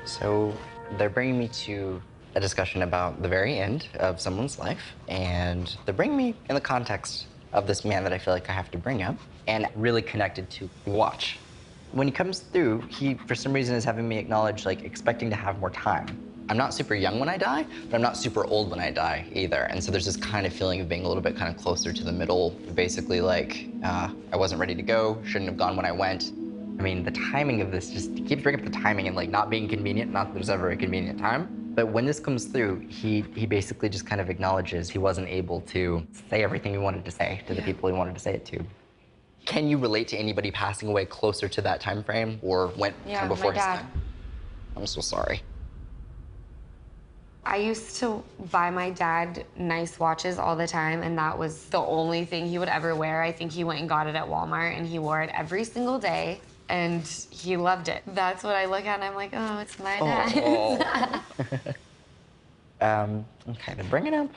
So they're bringing me to a discussion about the very end of someone's life, and they're bringing me in the context of this man that I feel like I have to bring up, and really connected to watch. When he comes through, he, for some reason, is having me acknowledge, like, expecting to have more time. I'm not super young when I die, but I'm not super old when I die either. And so there's this kind of feeling of being a little bit kind of closer to the middle. Basically, like, I wasn't ready to go, shouldn't have gone when I went. I mean, the timing of this just keeps bringing up the timing and, like, not being convenient. Not that there's ever a convenient time. But when this comes through, he basically just kind of acknowledges he wasn't able to say everything he wanted to say to the people he wanted to say it to. Can you relate to anybody passing away closer to that time frame or went kind of before my dad. his time? I'm so sorry. I used to buy my dad nice watches all the time, and that was the only thing he would ever wear. I think he went and got it at Walmart, and he wore it every single day, and he loved it. That's what I look at, and I'm like, oh, it's my dad. Okay, they're bringing up.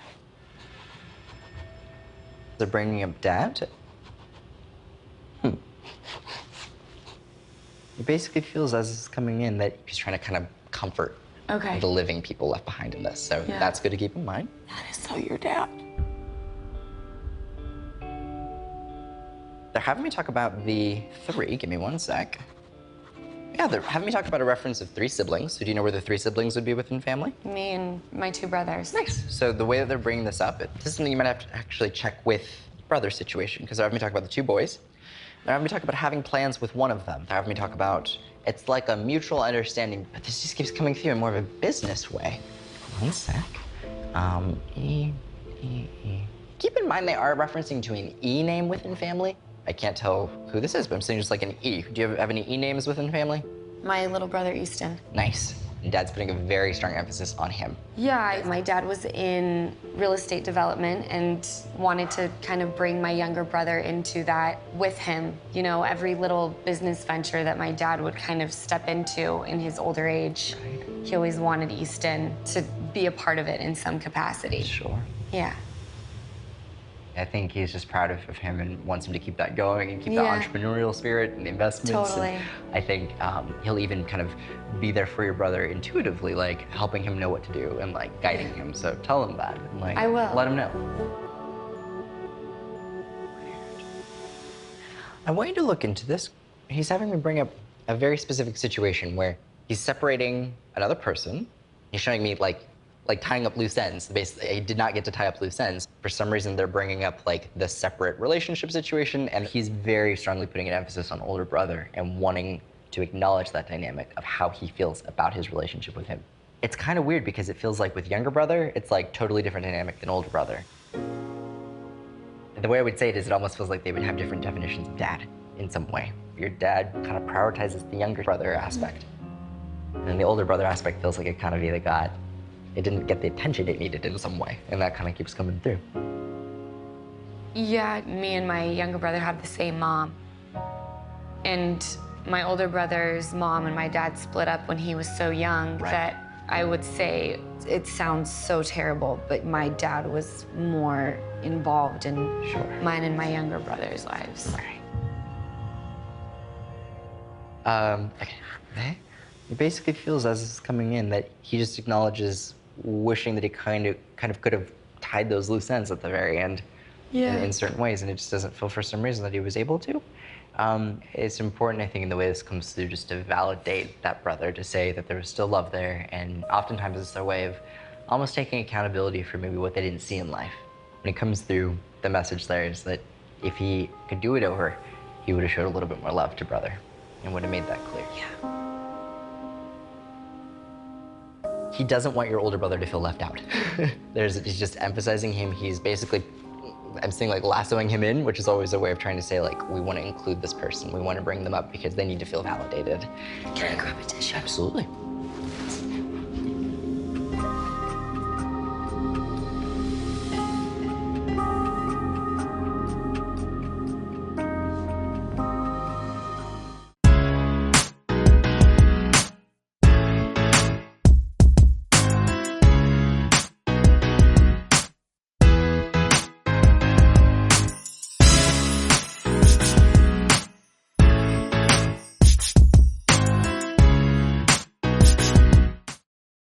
They're bringing up Dad. It basically feels as it's coming in that he's trying to kind of comfort the living people left behind in this. So that's good to keep in mind. That is so your dad. They're having me talk about the three. Give me one sec. Yeah, they're having me talk about a reference of three siblings. So do you know where the three siblings would be within family? Me and my two brothers. Nice. So the way that they're bringing this up, this is something you might have to actually check with the brother situation, because they're having me talk about the two boys. They're having me talk about having plans with one of them. They're having me talk about it's like a mutual understanding, but this just keeps coming through in more of a business way. One sec. E. Keep in mind they are referencing to an E name within family. I can't tell who this is, but I'm saying just like an E. Do you have any E names within family? My little brother, Easton. Nice. And Dad's putting a very strong emphasis on him. Yeah, my dad was in real estate development and wanted to kind of bring my younger brother into that with him. You know, every little business venture that my dad would kind of step into in his older age, he always wanted Easton to be a part of it in some capacity. Sure. Yeah. I think he's just proud of him and wants him to keep that going and keep that entrepreneurial spirit and the investments. Totally. And I think he'll even kind of be there for your brother intuitively, like helping him know what to do and like guiding him. So tell him that. And, like, I will. Let him know. I want you to look into this. He's having me bring up a very specific situation where he's separating another person. He's showing me like tying up loose ends. Basically, he did not get to tie up loose ends. For some reason, they're bringing up like the separate relationship situation, and he's very strongly putting an emphasis on older brother and wanting to acknowledge that dynamic of how he feels about his relationship with him. It's kind of weird because it feels like with younger brother, it's like totally different dynamic than older brother. And the way I would say it is it almost feels like they would have different definitions of dad in some way. Your dad kind of prioritizes the younger brother aspect, and the older brother aspect feels like it kind of either it didn't get the attention it needed in some way, and that kind of keeps coming through. Yeah, me and my younger brother have the same mom. And my older brother's mom and my dad split up when he was so young that I would say, it sounds so terrible, but my dad was more involved in mine and my younger brother's lives. Okay. It basically feels as it's coming in that he just acknowledges wishing that he kind of could have tied those loose ends at the very end in certain ways, and it just doesn't feel for some reason that he was able to. It's important, I think, in the way this comes through, just to validate that brother, to say that there was still love there, and oftentimes it's their way of almost taking accountability for maybe what they didn't see in life. When it comes through, the message there is that if he could do it over, he would have showed a little bit more love to brother and would have made that clear. Yeah. He doesn't want your older brother to feel left out. He's just emphasizing him. He's basically, I'm saying, like, lassoing him in, which is always a way of trying to say, like, we want to include this person. We want to bring them up because they need to feel validated. Can I grab a tissue? Absolutely.